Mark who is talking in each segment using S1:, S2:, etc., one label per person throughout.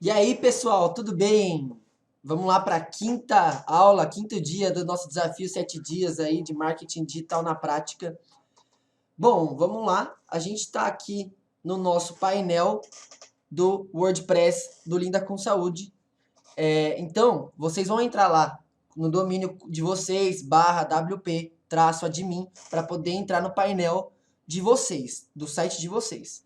S1: E aí, pessoal, tudo bem? Vamos lá para a quinta aula, quinto dia do nosso desafio 7 dias aí de marketing digital na prática. Bom, vamos lá. A gente está aqui no nosso painel do WordPress do Linda com Saúde. Então, vocês vão entrar lá no domínio de vocês, /wp-admin, para poder entrar no painel de vocês, do site de vocês.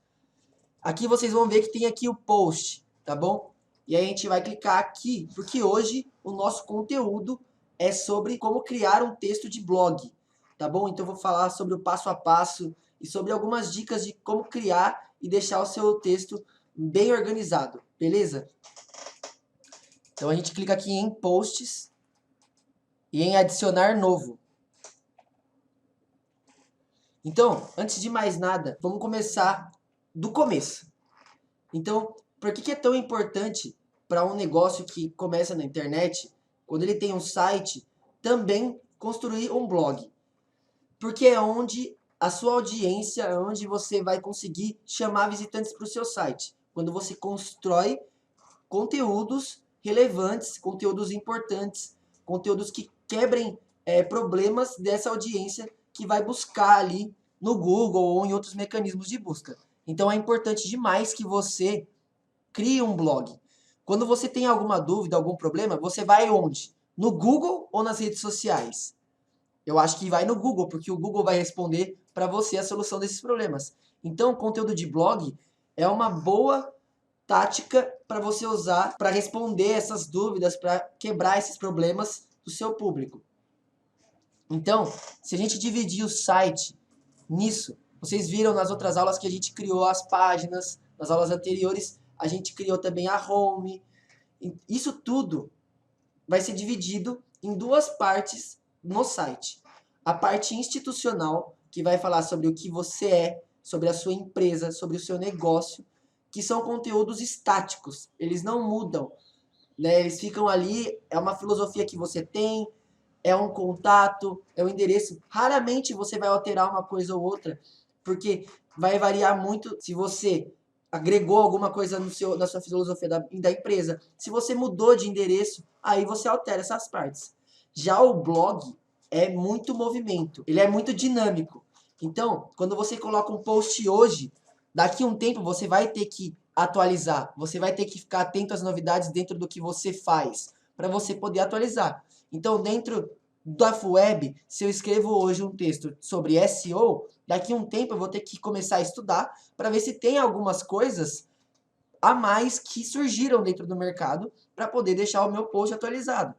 S1: Aqui vocês vão ver que tem aqui o post, tá bom? E aí a gente vai clicar aqui, porque hoje o nosso conteúdo é sobre como criar um texto de blog, tá bom? Então eu vou falar sobre o passo a passo e sobre algumas dicas de como criar e deixar o seu texto bem organizado, beleza? Então a gente clica aqui em posts e em adicionar novo. Então, antes de mais nada, vamos começar do começo. Então, por que é tão importante para um negócio que começa na internet, quando ele tem um site, também construir um blog? Porque é onde a sua audiência, é onde você vai conseguir chamar visitantes para o seu site. Quando você constrói conteúdos relevantes, conteúdos importantes, conteúdos que quebrem problemas dessa audiência que vai buscar ali no Google ou em outros mecanismos de busca. Então é importante demais que você crie um blog. Quando você tem alguma dúvida, algum problema, você vai onde? No Google ou nas redes sociais? Eu acho que vai no Google, porque o Google vai responder para você a solução desses problemas. Então, o conteúdo de blog é uma boa tática para você usar para responder essas dúvidas, para quebrar esses problemas do seu público. Então, se a gente dividir o site nisso, vocês viram nas outras aulas que a gente criou as páginas, nas aulas anteriores a gente criou também a home. Isso tudo vai ser dividido em duas partes no site. A parte institucional, que vai falar sobre o que você é, sobre a sua empresa, sobre o seu negócio, que são conteúdos estáticos, eles não mudam, né? Eles ficam ali, é uma filosofia que você tem, é um contato, é um endereço. Raramente você vai alterar uma coisa ou outra, porque vai variar muito se você agregou alguma coisa na sua filosofia da empresa. Se você mudou de endereço, aí você altera essas partes. Já o blog é muito movimento, ele é muito dinâmico. Então, quando você coloca um post hoje, daqui a um tempo você vai ter que atualizar, você vai ter que ficar atento às novidades dentro do que você faz, para você poder atualizar. Então, dentro da web, se eu escrevo hoje um texto sobre SEO, daqui a um tempo eu vou ter que começar a estudar para ver se tem algumas coisas a mais que surgiram dentro do mercado para poder deixar o meu post atualizado.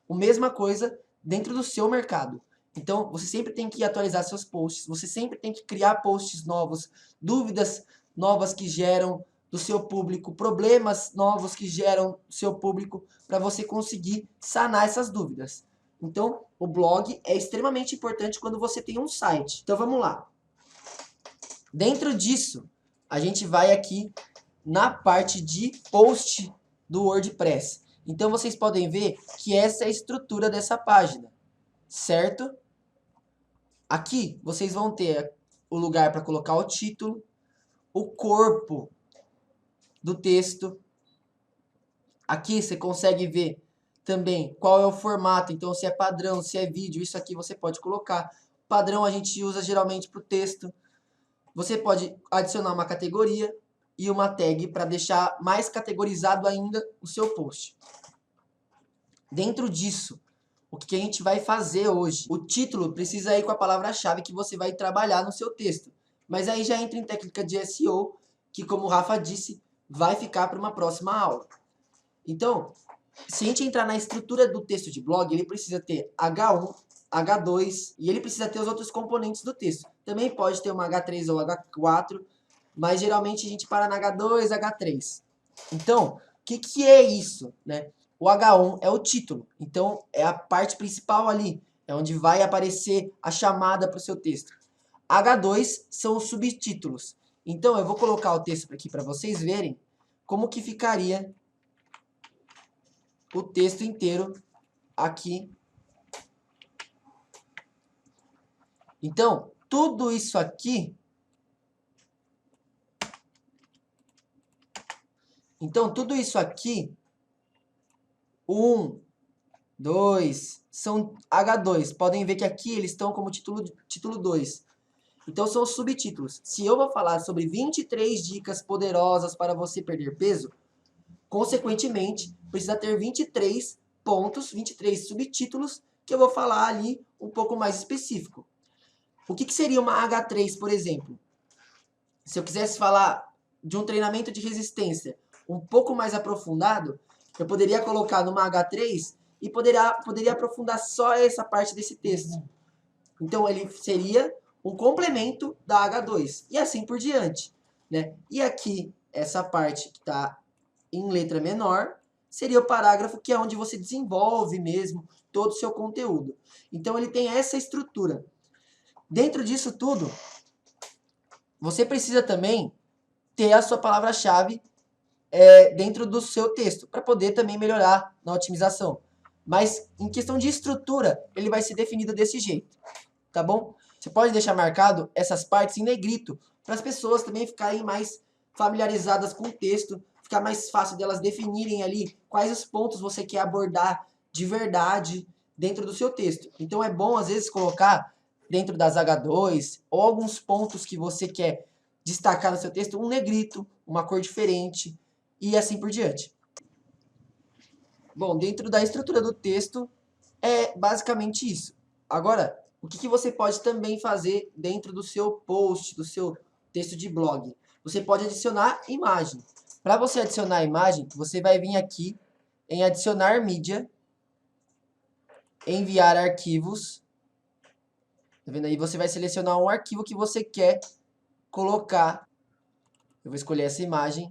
S1: A mesma coisa dentro do seu mercado. Então, você sempre tem que atualizar seus posts, você sempre tem que criar posts novos, dúvidas novas que geram do seu público, problemas novos que geram do seu público, para você conseguir sanar essas dúvidas. Então, o blog é extremamente importante quando você tem um site. Então, vamos lá. Dentro disso, a gente vai aqui na parte de post do WordPress. Então, vocês podem ver que essa é a estrutura dessa página, certo? Aqui, vocês vão ter o lugar para colocar o título, o corpo do texto. Aqui você consegue ver também qual é o formato, então se é padrão, se é vídeo, isso aqui você pode colocar. Padrão a gente usa geralmente para o texto. Você pode adicionar uma categoria e uma tag para deixar mais categorizado ainda o seu post. Dentro disso, o que a gente vai fazer hoje? O título precisa ir com a palavra-chave que você vai trabalhar no seu texto. Mas aí já entra em técnica de SEO, que como o Rafa disse, vai ficar para uma próxima aula. Então, se a gente entrar na estrutura do texto de blog, ele precisa ter H1, H2 e ele precisa ter os outros componentes do texto. Também pode ter uma H3 ou H4, mas geralmente a gente para na H2, H3. Então, o que é isso, né? O H1 é o título, então é a parte principal ali, é onde vai aparecer a chamada para o seu texto. H2 são os subtítulos. Então, eu vou colocar o texto aqui para vocês verem como que ficaria o texto inteiro aqui. Então, tudo isso aqui... Então, tudo isso aqui, 1, 2, são H2. Podem ver que aqui eles estão como título 2. Então, são os subtítulos. Se eu vou falar sobre 23 dicas poderosas para você perder peso, consequentemente, precisa ter 23 pontos, 23 subtítulos, que eu vou falar ali um pouco mais específico. O que seria uma H3, por exemplo? Se eu quisesse falar de um treinamento de resistência um pouco mais aprofundado, eu poderia colocar numa H3 e poderia aprofundar só essa parte desse texto. Então, ele seria um complemento da H2 e assim por diante, né? E aqui, essa parte que está em letra menor, seria o parágrafo que é onde você desenvolve mesmo todo o seu conteúdo. Então, ele tem essa estrutura. Dentro disso tudo, você precisa também ter a sua palavra-chave dentro do seu texto, para poder também melhorar na otimização. Mas, em questão de estrutura, ele vai ser definido desse jeito, tá bom? Você pode deixar marcado essas partes em negrito, para as pessoas também ficarem mais familiarizadas com o texto, ficar mais fácil delas definirem ali quais os pontos você quer abordar de verdade dentro do seu texto. Então, é bom, às vezes, colocar dentro das H2 ou alguns pontos que você quer destacar no seu texto, um negrito, uma cor diferente, e assim por diante. Bom, dentro da estrutura do texto, é basicamente isso. Agora, o que você pode também fazer dentro do seu post, do seu texto de blog? Você pode adicionar imagem. Para você adicionar imagem, você vai vir aqui em adicionar mídia, enviar arquivos. Tá vendo aí? Você vai selecionar um arquivo que você quer colocar. Eu vou escolher essa imagem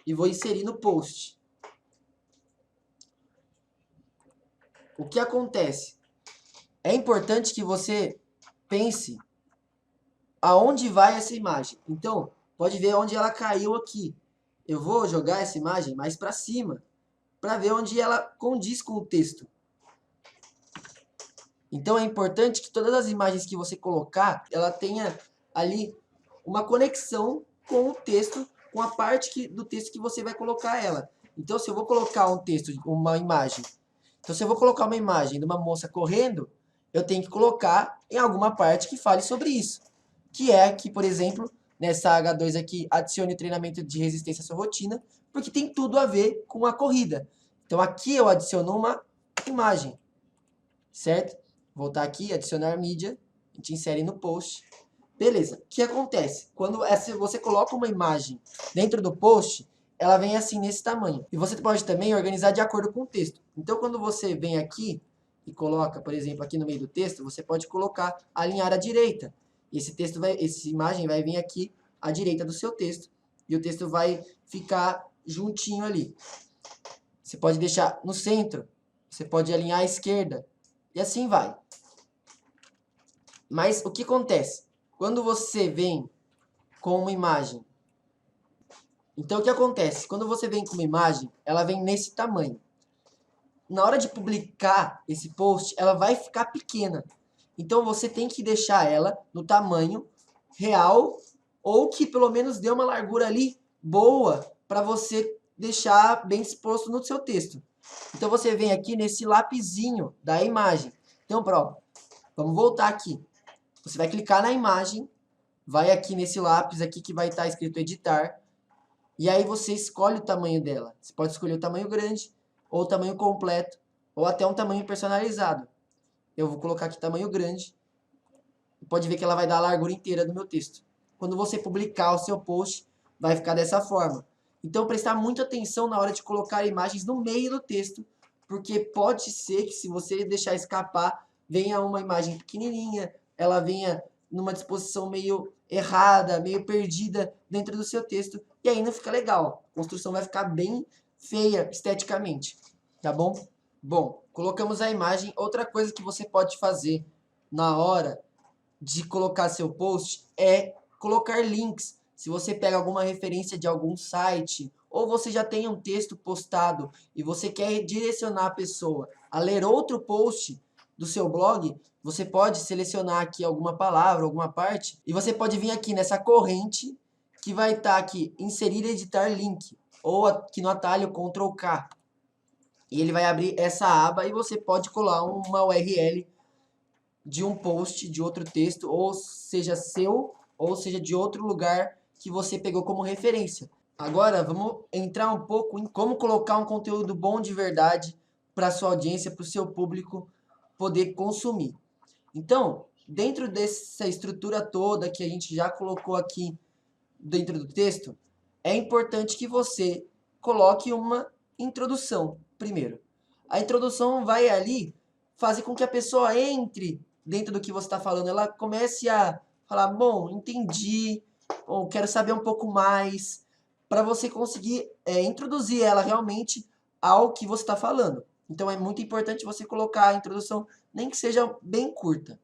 S1: e vou inserir no post. O que acontece? É importante que você pense aonde vai essa imagem. Então, pode ver onde ela caiu aqui. Eu vou jogar essa imagem mais para cima, para ver onde ela condiz com o texto. Então, é importante que todas as imagens que você colocar, ela tenha ali uma conexão com o texto, com a parte do texto que você vai colocar ela. Então, se eu vou colocar um texto, uma imagem, então se eu vou colocar uma imagem de uma moça correndo, eu tenho que colocar em alguma parte que fale sobre isso. Que é aqui, por exemplo, nessa H2 aqui, adicione o treinamento de resistência à sua rotina, porque tem tudo a ver com a corrida. Então aqui eu adiciono uma imagem, certo? Voltar aqui, adicionar mídia, a gente insere no post. Beleza, o que acontece? Quando você coloca uma imagem dentro do post, ela vem assim nesse tamanho. E você pode também organizar de acordo com o texto. Então quando você vem aqui e coloca, por exemplo, aqui no meio do texto, você pode colocar alinhar à direita. Essa imagem vai vir aqui à direita do seu texto. E o texto vai ficar juntinho ali. Você pode deixar no centro. Você pode alinhar à esquerda. E assim vai. Mas o que acontece? Quando você vem com uma imagem. Então o que acontece? Quando você vem com uma imagem, ela vem nesse tamanho. Na hora de publicar esse post, ela vai ficar pequena. Então você tem que deixar ela no tamanho real ou que pelo menos dê uma largura ali boa para você deixar bem disposto no seu texto. Então você vem aqui nesse lapisinho da imagem. Então pronto, vamos voltar aqui. Você vai clicar na imagem, vai aqui nesse lápis aqui que vai estar escrito editar. E aí você escolhe o tamanho dela. Você pode escolher o tamanho grande, ou o tamanho completo, ou até um tamanho personalizado. Eu vou colocar aqui tamanho grande. Pode ver que ela vai dar a largura inteira do meu texto. Quando você publicar o seu post, vai ficar dessa forma. Então, prestar muita atenção na hora de colocar imagens no meio do texto, porque pode ser que se você deixar escapar, venha uma imagem pequenininha, ela venha numa disposição meio errada, meio perdida dentro do seu texto, e aí não fica legal. A construção vai ficar bem feia esteticamente, tá bom? Bom, colocamos a imagem. Outra coisa que você pode fazer na hora de colocar seu post é colocar links. Se você pega alguma referência de algum site, ou você já tem um texto postado e você quer direcionar a pessoa a ler outro post do seu blog, você pode selecionar aqui alguma palavra, alguma parte, e você pode vir aqui nessa corrente que vai estar aqui, inserir e editar link, ou aqui no atalho Ctrl K. E ele vai abrir essa aba e você pode colar uma URL de um post, de outro texto, ou seja seu, ou seja de outro lugar que você pegou como referência. Agora vamos entrar um pouco em como colocar um conteúdo bom de verdade para sua audiência, para o seu público poder consumir. Então, dentro dessa estrutura toda que a gente já colocou aqui dentro do texto, é importante que você coloque uma introdução primeiro. A introdução vai ali fazer com que a pessoa entre dentro do que você está falando, ela comece a falar, bom, entendi, ou quero saber um pouco mais, para você conseguir introduzir ela realmente ao que você está falando. Então é muito importante você colocar a introdução, nem que seja bem curta.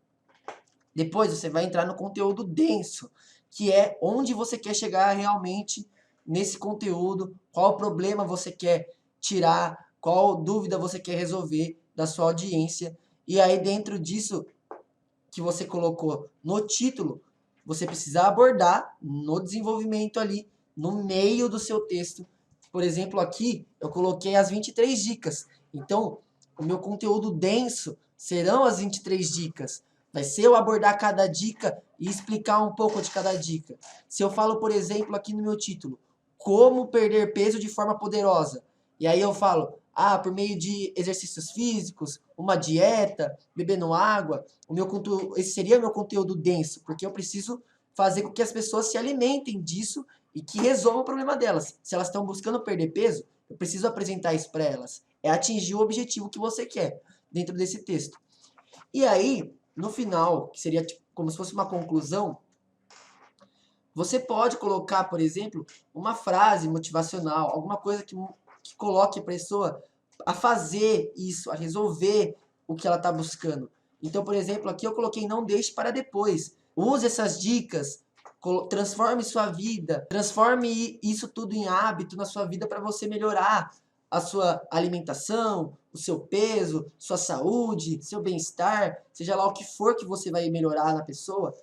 S1: Depois você vai entrar no conteúdo denso, que é onde você quer chegar realmente nesse conteúdo, qual problema você quer tirar, qual dúvida você quer resolver da sua audiência. E aí dentro disso que você colocou no título, você precisa abordar no desenvolvimento ali, no meio do seu texto. Por exemplo, aqui eu coloquei as 23 dicas. Então, o meu conteúdo denso serão as 23 dicas. Vai ser eu abordar cada dica e explicar um pouco de cada dica. Se eu falo, por exemplo, aqui no meu título, como perder peso de forma poderosa. E aí eu falo, por meio de exercícios físicos, uma dieta, bebendo água, esse seria o meu conteúdo denso, porque eu preciso fazer com que as pessoas se alimentem disso e que resolvam o problema delas. Se elas estão buscando perder peso, eu preciso apresentar isso para elas. É atingir o objetivo que você quer dentro desse texto. E aí, no final, que seria tipo, como se fosse uma conclusão, você pode colocar, por exemplo, uma frase motivacional, alguma coisa que coloque a pessoa a fazer isso, a resolver o que ela está buscando. Então, por exemplo, aqui eu coloquei não deixe para depois. Use essas dicas, transforme sua vida, transforme isso tudo em hábito na sua vida para você melhorar a sua alimentação, o seu peso, sua saúde, seu bem-estar, seja lá o que for que você vai melhorar na pessoa.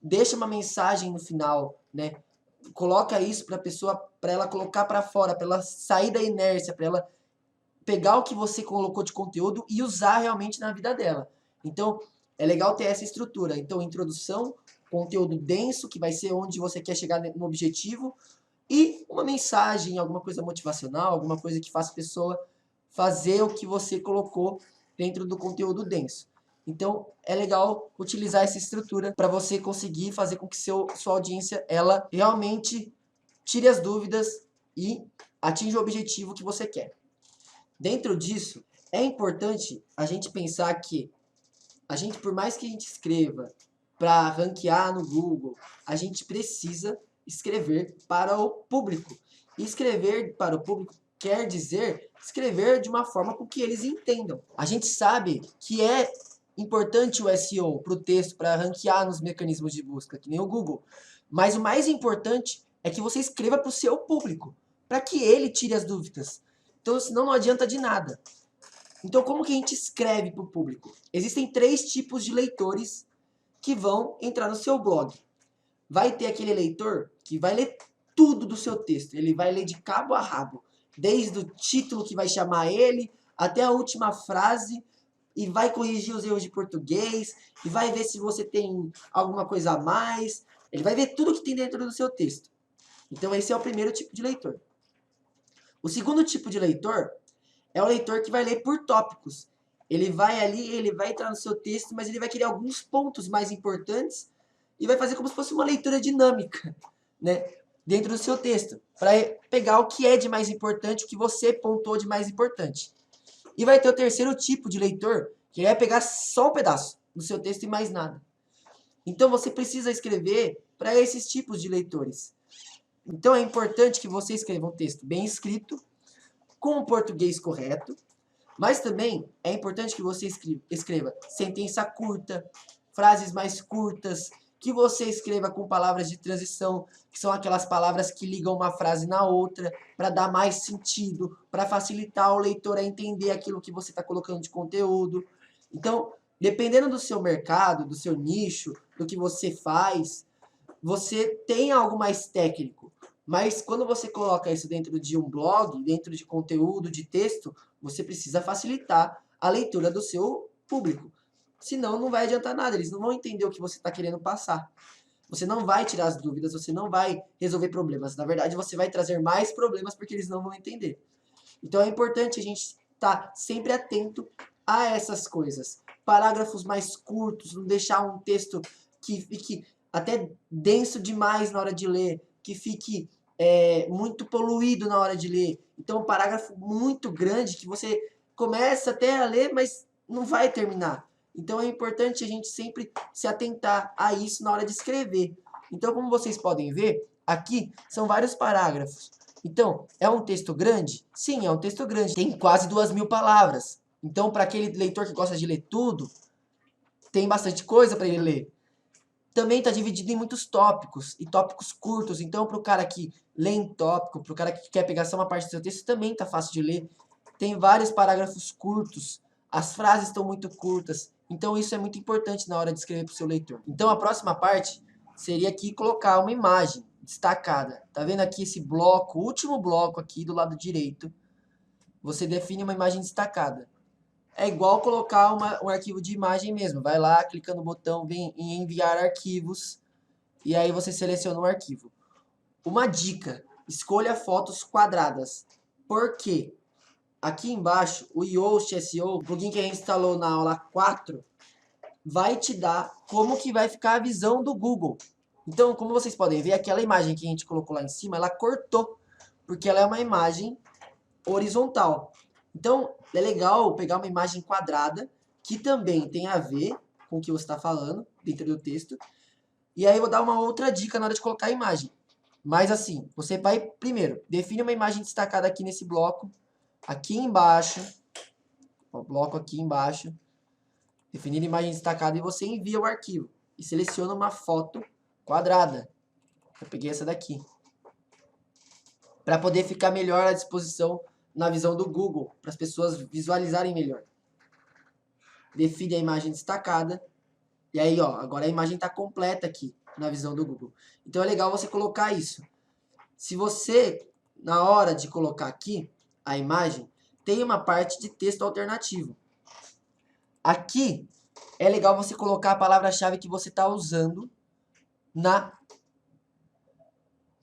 S1: Deixa uma mensagem no final, né? Coloca isso para a pessoa, para ela colocar para fora, para ela sair da inércia, para ela pegar o que você colocou de conteúdo e usar realmente na vida dela. Então, é legal ter essa estrutura. Então, introdução, conteúdo denso, que vai ser onde você quer chegar no objetivo, e uma mensagem, alguma coisa motivacional, alguma coisa que faça a pessoa fazer o que você colocou dentro do conteúdo denso. Então, é legal utilizar essa estrutura para você conseguir fazer com que sua audiência ela realmente tire as dúvidas e atinja o objetivo que você quer. Dentro disso, é importante a gente pensar que a gente, por mais que a gente escreva para ranquear no Google, a gente precisa escrever para o público. E escrever para o público quer dizer escrever de uma forma com que eles entendam. A gente sabe que é importante o SEO para o texto, para ranquear nos mecanismos de busca, que nem o Google. Mas o mais importante é que você escreva para o seu público, para que ele tire as dúvidas. Então, senão não adianta de nada. Então, como que a gente escreve para o público? Existem 3 tipos de leitores que vão entrar no seu blog. Vai ter aquele leitor que vai ler tudo do seu texto. Ele vai ler de cabo a rabo. Desde o título que vai chamar ele, até a última frase, e vai corrigir os erros de português, e vai ver se você tem alguma coisa a mais. Ele vai ver tudo que tem dentro do seu texto. Então, esse é o primeiro tipo de leitor. O segundo tipo de leitor é o leitor que vai ler por tópicos. Ele vai ali, ele vai entrar no seu texto, mas ele vai querer alguns pontos mais importantes e vai fazer como se fosse uma leitura dinâmica, né, dentro do seu texto, para pegar o que é de mais importante, o que você pontuou de mais importante. E vai ter o terceiro tipo de leitor, que vai pegar só um pedaço do seu texto e mais nada. Então você precisa escrever para esses tipos de leitores. Então é importante que você escreva um texto bem escrito, com o português correto, mas também é importante que você escreva sentença curta, frases mais curtas, que você escreva com palavras de transição, que são aquelas palavras que ligam uma frase na outra, para dar mais sentido, para facilitar o leitor a entender aquilo que você está colocando de conteúdo. Então, dependendo do seu mercado, do seu nicho, do que você faz, você tem algo mais técnico. Mas quando você coloca isso dentro de um blog, dentro de conteúdo, de texto, você precisa facilitar a leitura do seu público. Senão não vai adiantar nada, eles não vão entender o que você está querendo passar. Você não vai tirar as dúvidas, você não vai resolver problemas. Na verdade, você vai trazer mais problemas porque eles não vão entender. Então é importante a gente estar sempre atento a essas coisas. Parágrafos mais curtos, não deixar um texto que fique até denso demais na hora de ler, que fique muito poluído na hora de ler. Então, um parágrafo muito grande que você começa até a ler, mas não vai terminar. Então, é importante a gente sempre se atentar a isso na hora de escrever. Então, como vocês podem ver, aqui são vários parágrafos. Então, é um texto grande? Sim, é um texto grande. Tem quase 2.000 palavras. Então, para aquele leitor que gosta de ler tudo, tem bastante coisa para ele ler. Também está dividido em muitos tópicos, e tópicos curtos. Então, para o cara que lê em tópico, para o cara que quer pegar só uma parte do seu texto, também está fácil de ler. Tem vários parágrafos curtos, as frases estão muito curtas. Então, isso é muito importante na hora de escrever para o seu leitor. Então, a próxima parte seria aqui colocar uma imagem destacada. Tá vendo aqui esse bloco, o último bloco aqui do lado direito? Você define uma imagem destacada. É igual colocar um arquivo de imagem mesmo. Vai lá, clica no botão, vem em enviar arquivos, e aí você seleciona um arquivo. Uma dica, escolha fotos quadradas. Por quê? Aqui embaixo, o Yoast SEO, o plugin que a gente instalou na aula 4, vai te dar como que vai ficar a visão do Google. Então, como vocês podem ver, aquela imagem que a gente colocou lá em cima, ela cortou, porque ela é uma imagem horizontal. Então, é legal pegar uma imagem quadrada, que também tem a ver com o que você está falando dentro do texto. E aí eu vou dar uma outra dica na hora de colocar a imagem. Mas assim, você vai primeiro, define uma imagem destacada aqui nesse bloco, aqui embaixo, o bloco aqui embaixo, definir a imagem destacada e você envia o arquivo. E seleciona uma foto quadrada. Eu peguei essa daqui. Para poder ficar melhor à disposição na visão do Google, para as pessoas visualizarem melhor. Define a imagem destacada. E aí, ó, agora a imagem está completa aqui na visão do Google. Então é legal você colocar isso. Se você, na hora de colocar aqui a imagem, tem uma parte de texto alternativo. Aqui é legal você colocar a palavra-chave que você está usando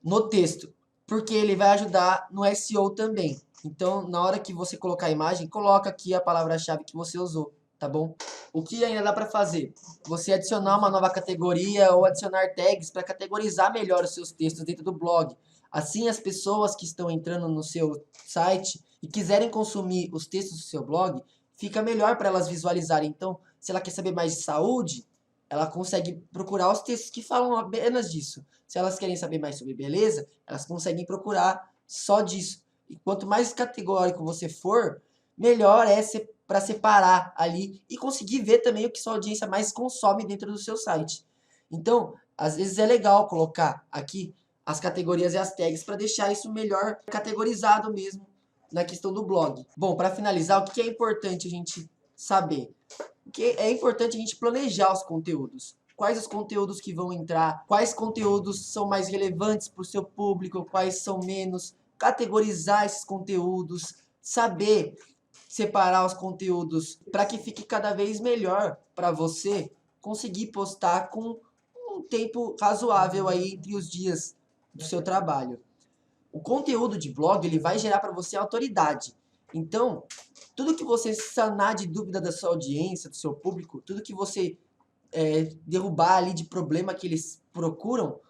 S1: no texto, porque ele vai ajudar no SEO também. Então, na hora que você colocar a imagem, coloca aqui a palavra-chave que você usou, tá bom? O que ainda dá para fazer? Você adicionar uma nova categoria ou adicionar tags para categorizar melhor os seus textos dentro do blog. Assim, as pessoas que estão entrando no seu site e quiserem consumir os textos do seu blog, fica melhor para elas visualizarem. Então, se ela quer saber mais de saúde, ela consegue procurar os textos que falam apenas disso. Se elas querem saber mais sobre beleza, elas conseguem procurar só disso. E quanto mais categórico você for, melhor é para separar ali e conseguir ver também o que sua audiência mais consome dentro do seu site. Então, às vezes é legal colocar aqui as categorias e as tags para deixar isso melhor categorizado mesmo na questão do blog. Bom, para finalizar, o que é importante a gente saber? Porque é importante a gente planejar os conteúdos. Quais os conteúdos que vão entrar, quais conteúdos são mais relevantes para o seu público, quais são menos, categorizar esses conteúdos, saber separar os conteúdos para que fique cada vez melhor para você conseguir postar com um tempo razoável aí entre os dias do seu trabalho. O conteúdo de blog ele vai gerar para você autoridade. Então, tudo que você sanar de dúvida da sua audiência, do seu público, tudo que você derrubar ali de problema que eles procuram,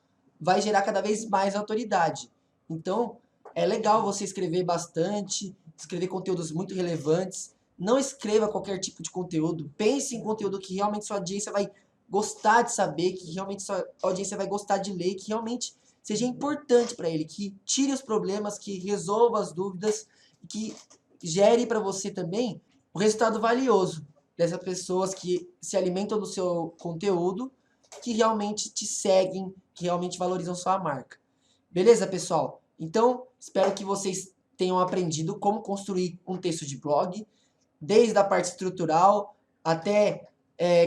S1: vai gerar cada vez mais autoridade. Então, é legal você escrever bastante, escrever conteúdos muito relevantes. Não escreva qualquer tipo de conteúdo. Pense em conteúdo que realmente sua audiência vai gostar de saber, que realmente sua audiência vai gostar de ler, que realmente seja importante para ele, que tire os problemas, que resolva as dúvidas, que gere para você também um resultado valioso dessas pessoas que se alimentam do seu conteúdo, que realmente te seguem, que realmente valorizam sua marca. Beleza, pessoal? Então, espero que vocês tenham aprendido como construir um texto de blog, desde a parte estrutural até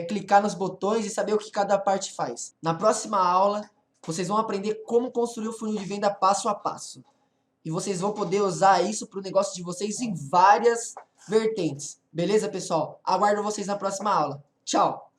S1: clicar nos botões e saber o que cada parte faz. Na próxima aula, Vocês vão aprender como construir o funil de venda passo a passo. E vocês vão poder usar isso para o negócio de vocês em várias vertentes. Beleza, pessoal? Aguardo vocês na próxima aula. Tchau!